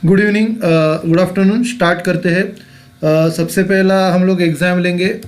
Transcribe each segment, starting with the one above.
Good evening, good afternoon. Start करते हैं। सबसे पहला हम लोग एग्ज़ाम लेंगे।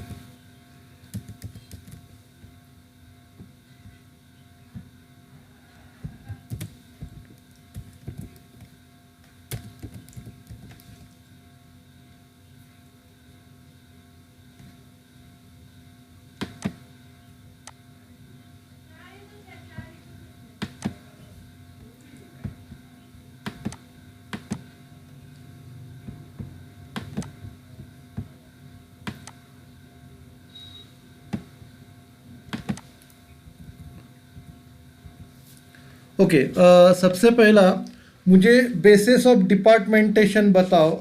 ओके, सबसे पहला मुझे बेसिस ऑफ डिपार्टमेंटेशन बताओ।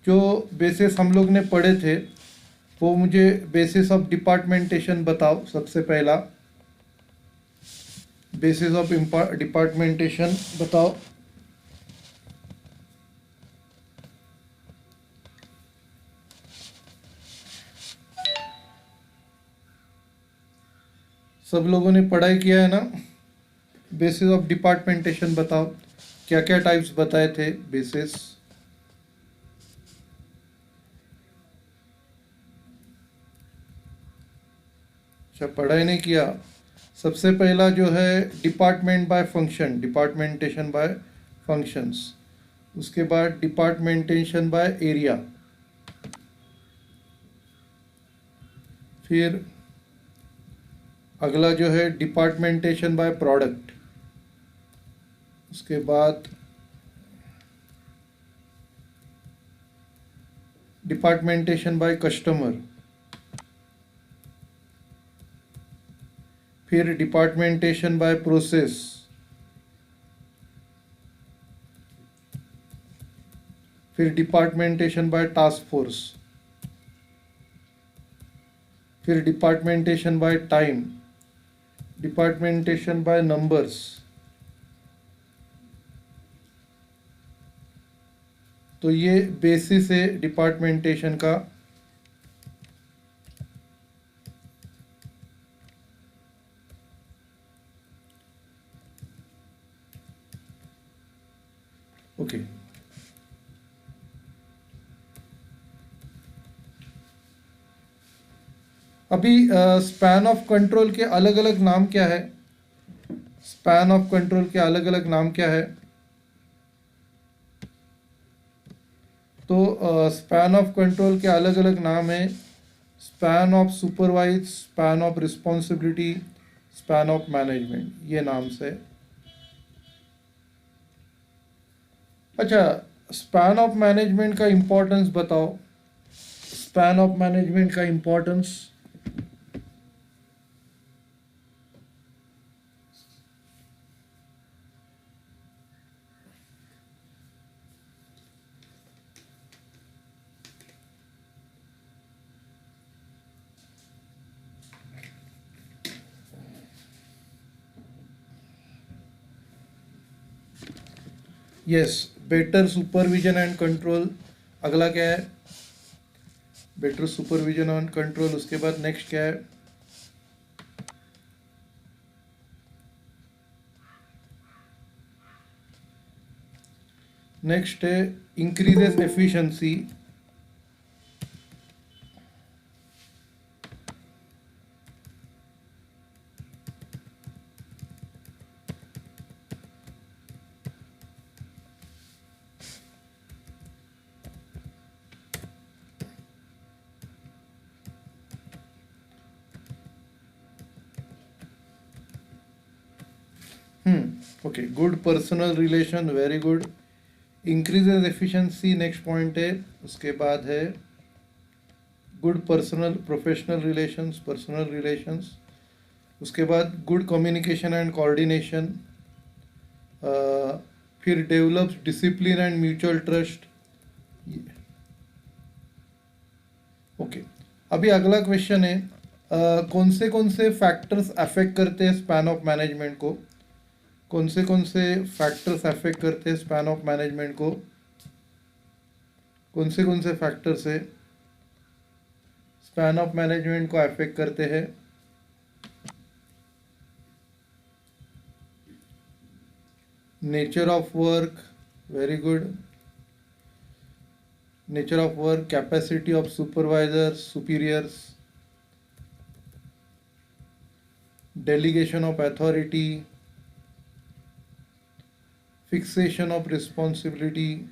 जो बेसिस हम लोग ने पढ़े थे वो मुझे बेसिस ऑफ डिपार्टमेंटेशन बताओ। सबसे पहला बेसिस ऑफ डिपार्टमेंटेशन बताओ। सब लोगों ने पढ़ाई किया है ना? बेसिस ऑफ डिपार्टमेंटेशन बताओ। क्या क्या टाइप्स बताए थे बेसिस? अच्छा, पढ़ाई नहीं किया। सबसे पहला जो है department by function, departmentation by functions. उसके बाद डिपार्टमेंटेशन बाय एरिया। फिर अगला जो है डिपार्टमेंटेशन बाय प्रोडक्ट। उसके बाद डिपार्टमेंटेशन बाय कस्टमर। फिर डिपार्टमेंटेशन बाय प्रोसेस। फिर डिपार्टमेंटेशन बाय टास्क फोर्स। फिर departmentation by time. Departmentation by numbers. तो ये बेसिस है डिपार्टमेंटेशन का। ओके, अभी स्पैन ऑफ कंट्रोल के अलग अलग नाम क्या है? स्पैन ऑफ कंट्रोल के अलग अलग नाम क्या है? तो स्पैन ऑफ कंट्रोल के अलग अलग नाम है। Span of supervise, span of responsibility, span of management, ये नाम से। अच्छा, स्पैन ऑफ मैनेजमेंट का इम्पोर्टेंस बताओ। स्पैन ऑफ मैनेजमेंट का importance. Yes, better supervision and control. अगला क्या है? Better supervision and control. उसके बाद नेक्स्ट क्या है? नेक्स्ट है increases efficiency. Okay, good personal relation, very good. Increases efficiency next point है। उसके बाद है good personal professional relations, personal relations. उसके बाद गुड कम्युनिकेशन एंड कोऑर्डिनेशन। फिर develops discipline and mutual trust. Okay, अभी अगला क्वेश्चन है, कौन से फैक्टर्स अफेक्ट करते हैं स्पैन ऑफ मैनेजमेंट को? कौन से फैक्टर्स अफेक्ट करते हैं स्पैन ऑफ मैनेजमेंट को? कौन से फैक्टर्स है स्पैन ऑफ मैनेजमेंट को अफेक्ट करते हैं? Nature of work, very good. nature of work, capacity of supervisors, superiors, delegation of authority, fixation of responsibility,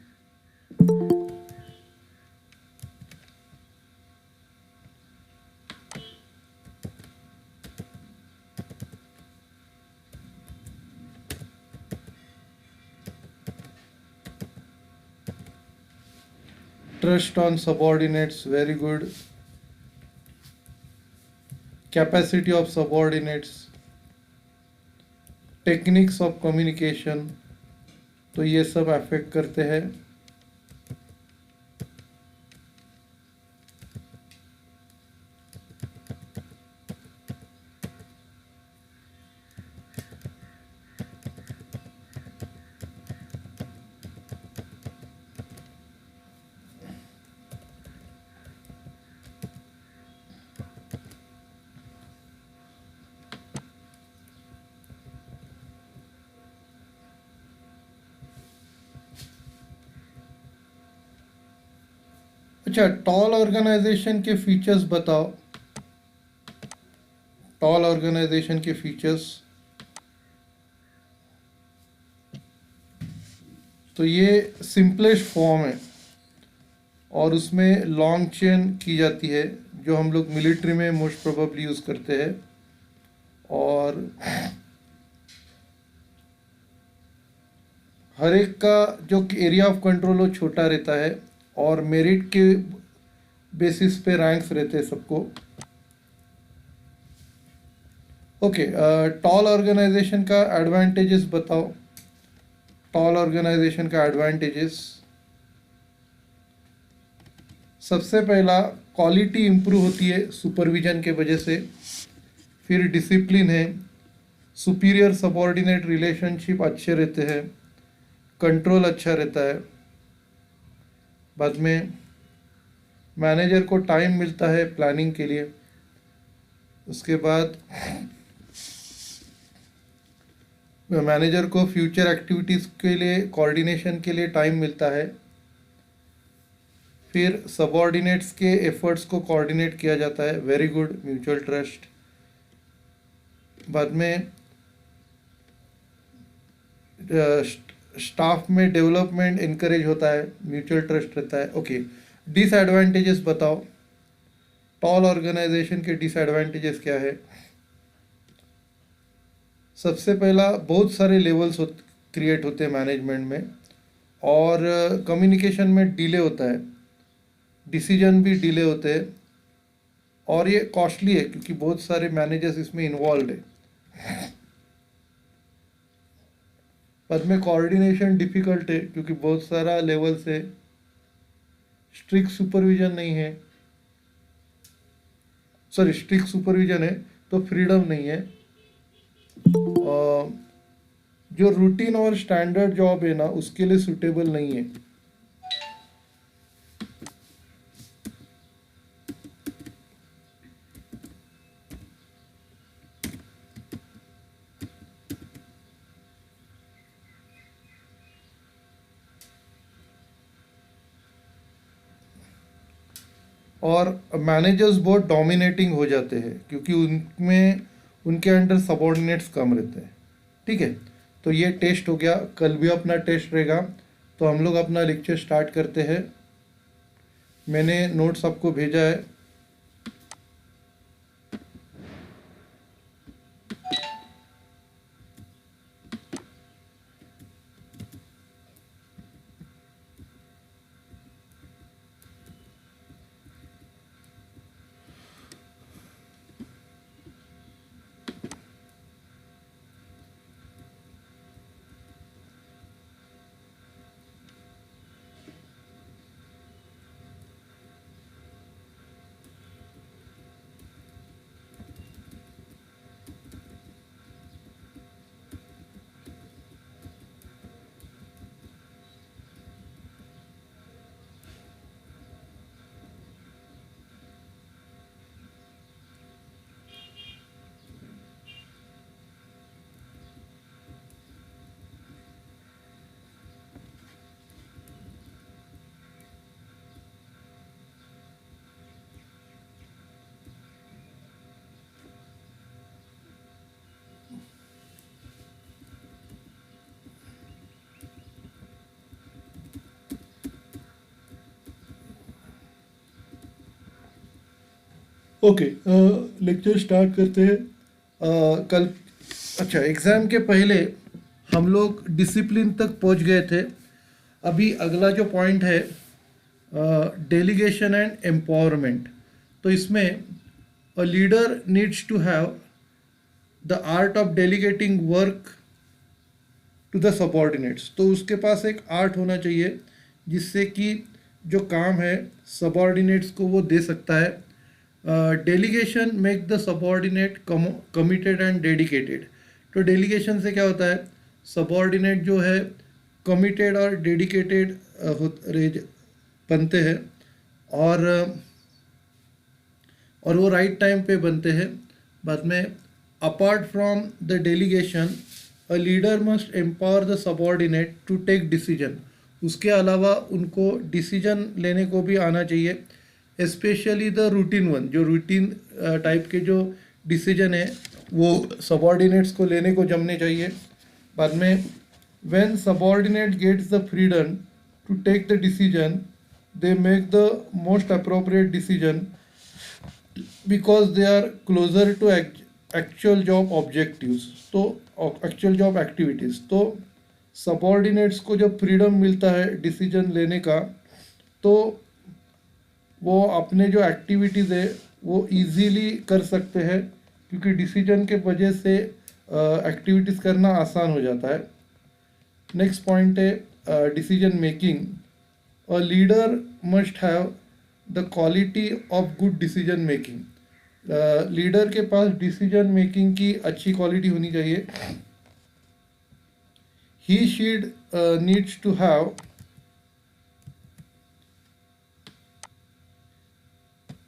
trust on subordinates, very good, capacity of subordinates, techniques of communication, तो ये सब affect करते हैं। अच्छा, toll organisation के features बताओ। Toll organisation के features, तो ये सिंपलेस्ट फॉर्म है और उसमें लॉन्ग चेन की जाती है, जो हम लोग मिलिट्री में मोस्ट प्रोबेबली यूज़ करते हैं। और हर एक का जो एरिया ऑफ कंट्रोल वो छोटा रहता है और मेरिट के बेसिस पे रैंक्स रहते हैं सबको। ओके, टॉल ऑर्गेनाइजेशन का एडवांटेजेस बताओ। टॉल ऑर्गेनाइजेशन का एडवांटेजेस, सबसे पहला क्वालिटी इम्प्रूव होती है सुपरविजन के वजह से। फिर डिसिप्लिन है, सुपीरियर सबॉर्डिनेट रिलेशनशिप अच्छे रहते हैं, कंट्रोल अच्छा रहता है। बाद में मैनेजर को टाइम मिलता है प्लानिंग के लिए। उसके बाद मैनेजर को फ्यूचर एक्टिविटीज़ के लिए, कोऑर्डिनेशन के लिए टाइम मिलता है। फिर सबॉर्डिनेट्स के एफर्ट्स को कोऑर्डिनेट किया जाता है, वेरी गुड, म्यूचुअल ट्रस्ट। बाद में स्टाफ में डेवलपमेंट इनकरेज होता है, म्यूचुअल ट्रस्ट रहता है। ओके, डिसएडवांटेजेस बताओ। टॉल ऑर्गेनाइजेशन के डिसएडवांटेजेस क्या है? सबसे पहला, बहुत सारे लेवल्स क्रिएट होते हैं मैनेजमेंट में और कम्युनिकेशन में डिले होता है, डिसीजन भी डिले होते हैं और ये कॉस्टली है क्योंकि बहुत सारे मैनेजर्स इसमें इन्वॉल्व है। बाद में कोऑर्डिनेशन डिफ़िकल्ट है क्योंकि बहुत सारा लेवल से स्ट्रिक्ट सुपरविजन नहीं है, सॉरी स्ट्रिक्ट सुपरविजन है तो फ्रीडम नहीं है। जो रूटीन और स्टैंडर्ड जॉब है ना उसके लिए सूटेबल नहीं है। और मैनेजर्स बहुत डोमिनेटिंग हो जाते हैं क्योंकि उनमें उनके अंडर सबॉर्डिनेट्स कम रहते हैं। ठीक है, तो ये टेस्ट हो गया, कल भी अपना टेस्ट रहेगा। तो हम लोग अपना लेक्चर स्टार्ट करते हैं। मैंने नोट्स आपको भेजा है। ओके, लेक्चर स्टार्ट करते हैं। कल अच्छा, एग्ज़ाम के पहले हम लोग डिसिप्लिन तक पहुंच गए थे। अभी अगला जो पॉइंट है, डेलीगेशन एंड एम्पावरमेंट। तो इसमें a leader needs to have the art of delegating work to the subordinates. तो उसके पास एक आर्ट होना चाहिए जिससे कि जो काम है सबॉर्डिनेट्स को वो दे सकता है। Delegation make the subordinate committed and dedicated. तो डेलीगेशन से क्या होता है, सबॉर्डिनेट जो है कमिटेड और डेडिकेटेड बनते हैं, और वो राइट टाइम पे बनते हैं। बाद में apart from the delegation a leader must empower the subordinate to take decision. उसके अलावा उनको डिसीजन लेने को भी आना चाहिए, स्पेशली द रूटीन वन। जो रूटीन टाइप के जो डिसीजन है वो सबॉर्डिनेट्स को लेने को जमने चाहिए। बाद में when subordinate gets the freedom to take the decision, they make the most appropriate decision because they are closer to actual job objectives. तो एक्चुअल जॉब एक्टिविटीज़। तो सबॉर्डिनेट्स को जब फ्रीडम मिलता है डिसीजन लेने का, तो वो अपने जो एक्टिविटीज़ है वो इजीली कर सकते हैं, क्योंकि डिसीजन के वजह से एक्टिविटीज़ करना आसान हो जाता है। नेक्स्ट पॉइंट है decision making. A leader must have the quality of good decision making. Leader के पास डिसीजन मेकिंग की अच्छी क्वालिटी होनी चाहिए। He she needs to have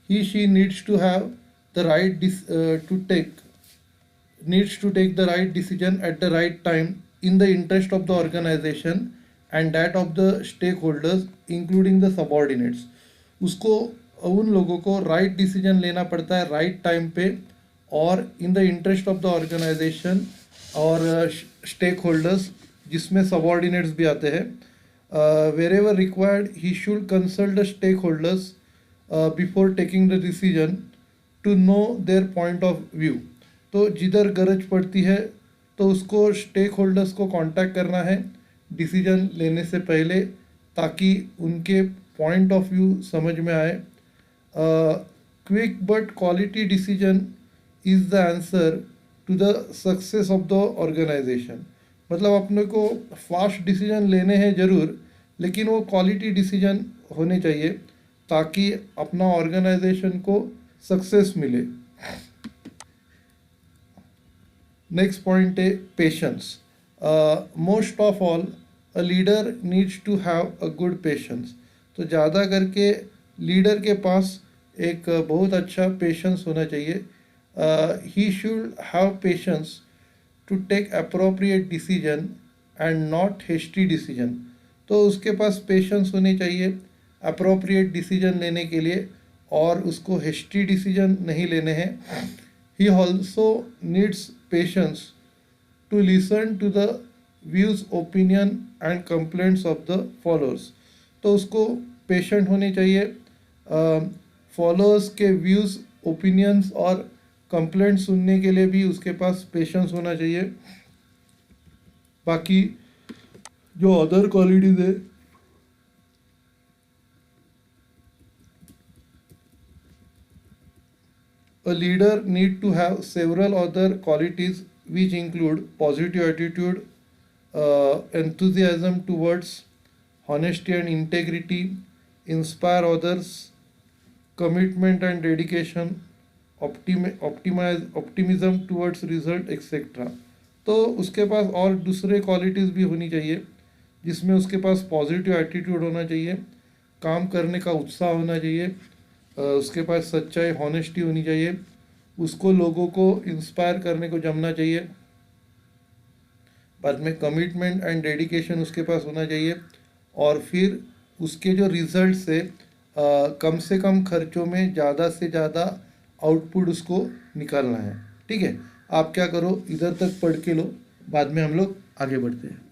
he she needs to have the right to take needs to take the right decision at the right time in the interest of the organization and that of the stakeholders including the subordinates. उसको उन लोगों को right decision लेना पड़ता है right time पे, और in the interest of the organization और स्टेक होल्डर्स, जिसमें सबॉर्डिनेट्स भी आते हैं। Wherever required he should consult the stakeholders before taking the decision to know their point of view. तो जिधर गरज पड़ती है तो उसको स्टेक होल्डर्स को कांटेक्ट करना है डिसीजन लेने से पहले, ताकि उनके पॉइंट ऑफ व्यू समझ में आए। Quick but quality decision is the answer to the success of the organization. मतलब अपने को फास्ट डिसीजन लेने हैं ज़रूर, लेकिन वो क्वालिटी डिसीजन होने चाहिए ताकि अपना ऑर्गेनाइजेशन को सक्सेस मिले। नेक्स्ट पॉइंट है patience. Most of all a leader needs to have a good patience. तो ज़्यादा करके लीडर के पास एक बहुत अच्छा पेशेंस होना चाहिए। He should have patience to take appropriate decision and not hasty decision. तो उसके पास पेशेंस होनी चाहिए अप्रोप्रिएट डिसीजन लेने के लिए, और उसको हेस्टी डिसीजन नहीं लेने हैं। He also needs patience to listen to the views opinion and complaints of the followers. तो उसको पेशेंट होने चाहिए फॉलोअर्स के व्यूज़ ओपिनियंस और कंप्लेंट सुनने के लिए भी उसके पास पेशेंस होना चाहिए। बाकी जो अदर क्वालिटीज़ है, a leader need to have several other qualities which include positive attitude, enthusiasm towards honesty and integrity, inspire others, commitment and dedication, optimism towards result etc. तो उसके पास और दूसरे क्वालिटीज़ भी होनी चाहिए, जिसमें उसके पास पॉजिटिव एटीट्यूड होना चाहिए, काम करने का उत्साह होना चाहिए, उसके पास सच्चाई हॉनेस्टी होनी चाहिए, उसको लोगों को इंस्पायर करने को जमना चाहिए। बाद में कमिटमेंट एंड डेडिकेशन उसके पास होना चाहिए, और फिर उसके जो रिजल्ट से कम खर्चों में ज़्यादा से ज़्यादा आउटपुट उसको निकालना है। ठीक है, आप क्या करो, इधर तक पढ़ के लो, बाद में हम लोग आगे बढ़ते हैं।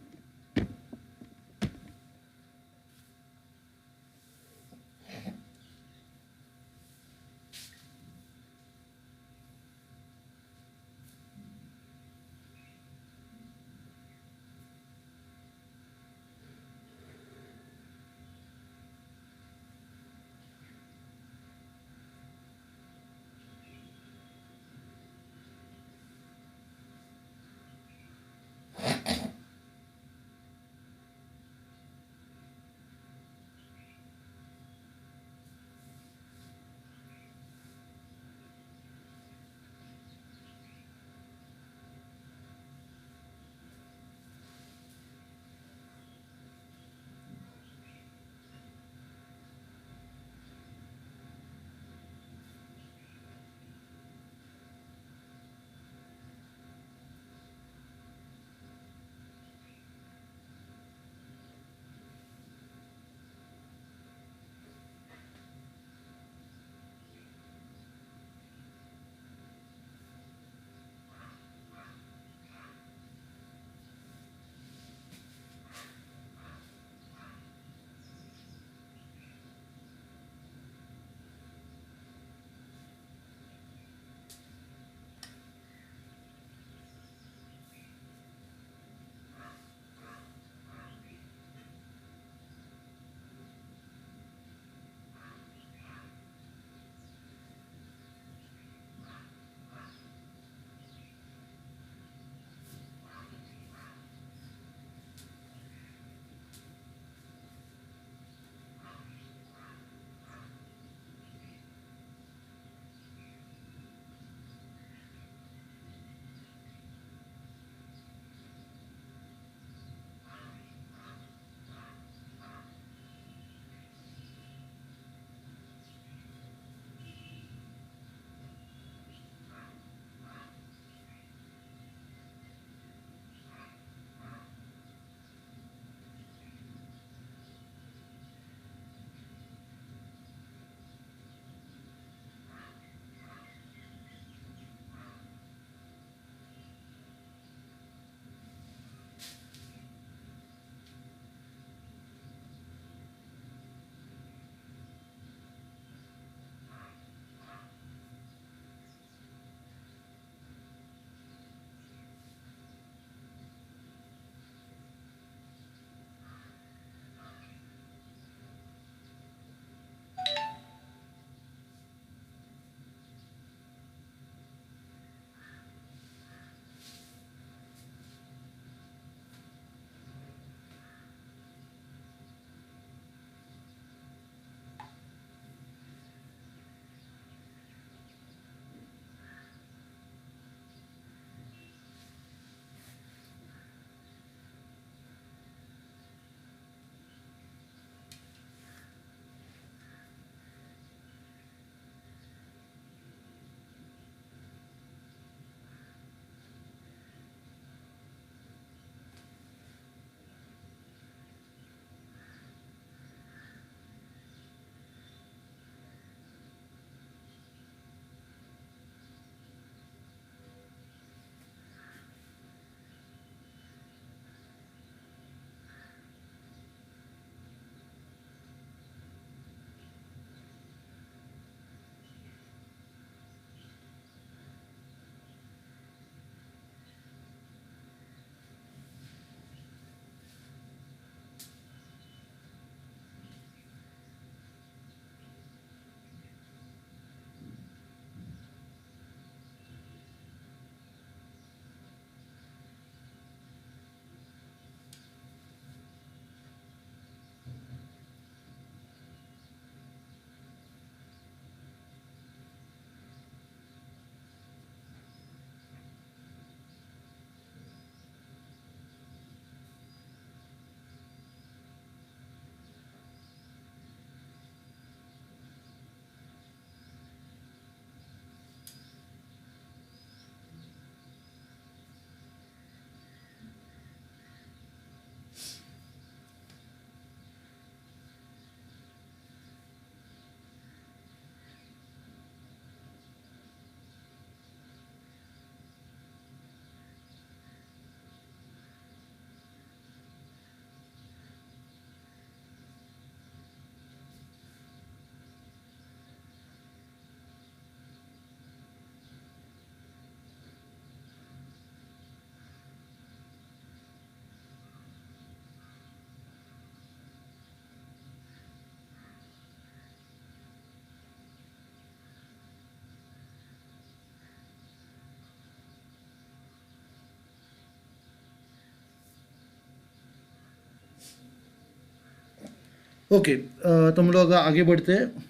ओके, तो हम लोग आगे बढ़ते हैं।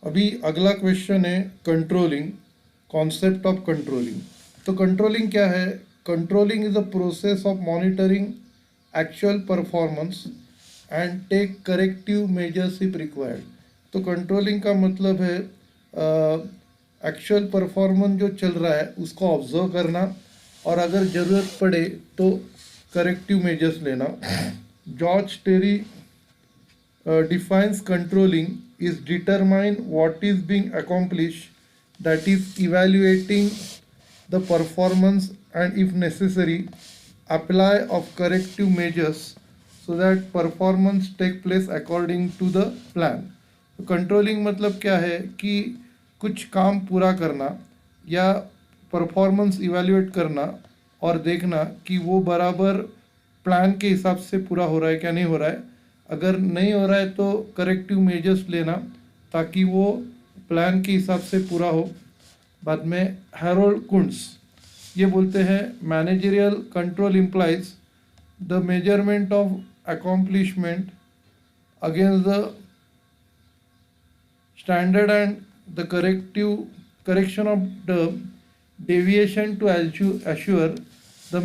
अभी अगला क्वेश्चन है कंट्रोलिंग, कॉन्सेप्ट ऑफ कंट्रोलिंग। तो कंट्रोलिंग क्या है? Controlling is a process of monitoring actual performance and take corrective measures if required. तो कंट्रोलिंग का मतलब है एक्चुअल परफॉर्मेंस जो चल रहा है उसको ऑब्जर्व करना, और अगर ज़रूरत पड़े तो करेक्टिव मेजर्स लेना। George Terry defines controlling is determine what is being accomplished, that is evaluating the performance and if necessary apply of corrective measures so that performance take place according to the plan. तो controlling मतलब क्या है कि कुछ काम पूरा करना या परफॉर्मेंस इवेल्युएट करना और देखना कि वो बराबर प्लान के हिसाब से पूरा हो रहा है क्या नहीं हो रहा है। अगर नहीं हो रहा है तो करेक्टिव मेजर्स लेना ताकि वो प्लान के हिसाब से पूरा हो। बाद में हैरोल्ड कुंट्स ये बोलते हैं managerial control implies the measurement of accomplishment against the standard and the correction of the deviation to assure the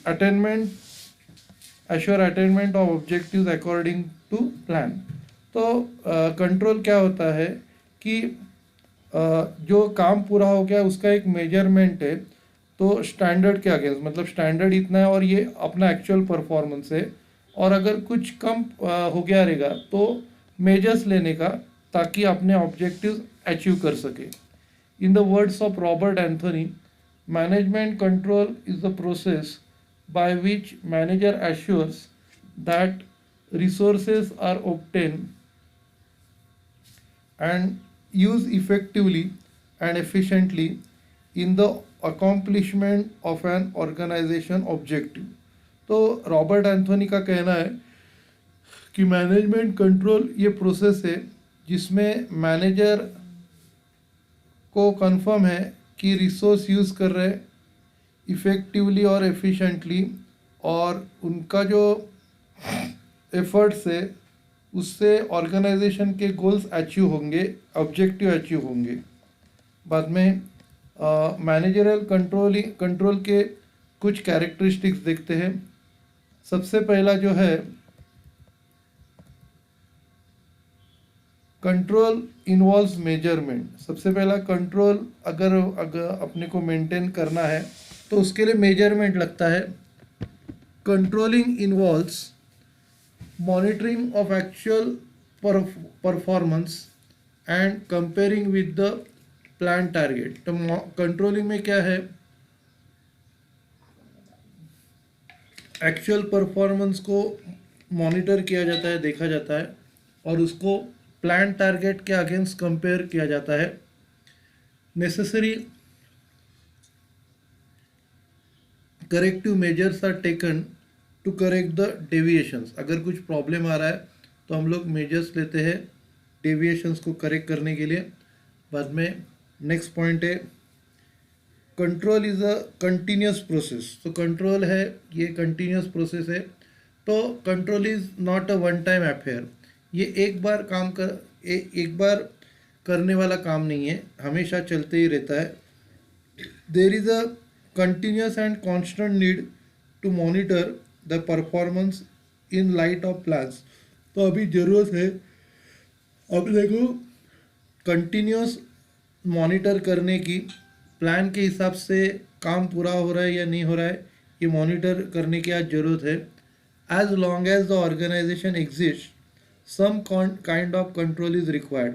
attainment of objectives according to plan। तो कंट्रोल क्या होता है कि जो काम पूरा हो गया उसका एक मेजरमेंट है, तो स्टैंडर्ड के अगेंस्ट, मतलब स्टैंडर्ड इतना है और ये अपना एक्चुअल परफॉर्मेंस है, और अगर कुछ कम हो गया रहेगा तो मेजर्स लेने का ताकि अपने ऑब्जेक्टिव अचीव कर सके। In the words of Robert Anthony, management control is the process by which manager assures that resources are obtained and used effectively and efficiently in the accomplishment of an organization objective। तो Robert Anthony का कहना है कि management control ये process है जिसमें manager को confirm है कि रिसोर्स यूज़ कर रहे इफ़ेक्टिवली और एफिशिएंटली, और उनका जो एफर्ट्स है उससे ऑर्गेनाइजेशन के गोल्स अचीव होंगे, ऑब्जेक्टिव अचीव होंगे। बाद में मैनेजरल कंट्रोल के कुछ कैरेक्टरिस्टिक्स देखते हैं। सबसे पहला जो है कंट्रोल इन्वॉल्व्स मेजरमेंट। सबसे पहला कंट्रोल अगर अपने को मेंटेन करना है तो उसके लिए मेजरमेंट लगता है। Controlling involves monitoring of actual performance and comparing with the plan target. तो कंट्रोलिंग में क्या है, एक्चुअल परफॉर्मेंस को मॉनिटर किया जाता है, देखा जाता है, और उसको प्लान टारगेट के अगेंस्ट कंपेयर किया जाता है। Necessary corrective measures are taken to correct the deviations. अगर कुछ प्रॉब्लम आ रहा है तो हम लोग मेजर्स लेते हैं डेविएशंस को करेक्ट करने के लिए। बाद में नेक्स्ट पॉइंट है control is a continuous process. तो कंट्रोल है ये कंटिन्यूस प्रोसेस है। तो control is not a one time affair. ये एक बार एक बार करने वाला काम नहीं है, हमेशा चलते ही रहता है। There is a continuous and constant need to monitor the performance in light of plans. तो अभी ज़रूरत है अपने को कंटिन्यूस मॉनिटर करने की, प्लान के हिसाब से काम पूरा हो रहा है या नहीं हो रहा है ये मॉनिटर करने की आज ज़रूरत है। As long as the organization exist some kind of control is required.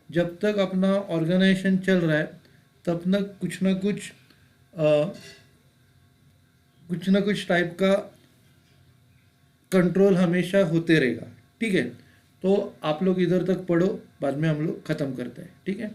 जब तक अपना ऑर्गेनाइजेशन चल रहा है तब तक कुछ ना कुछ टाइप का कंट्रोल हमेशा होते रहेगा। ठीक है, तो आप लोग इधर तक पढ़ो, बाद में हम लोग ख़त्म करते हैं। ठीक है।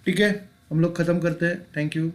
ठीक है, हम लोग ख़त्म करते हैं। Thank you.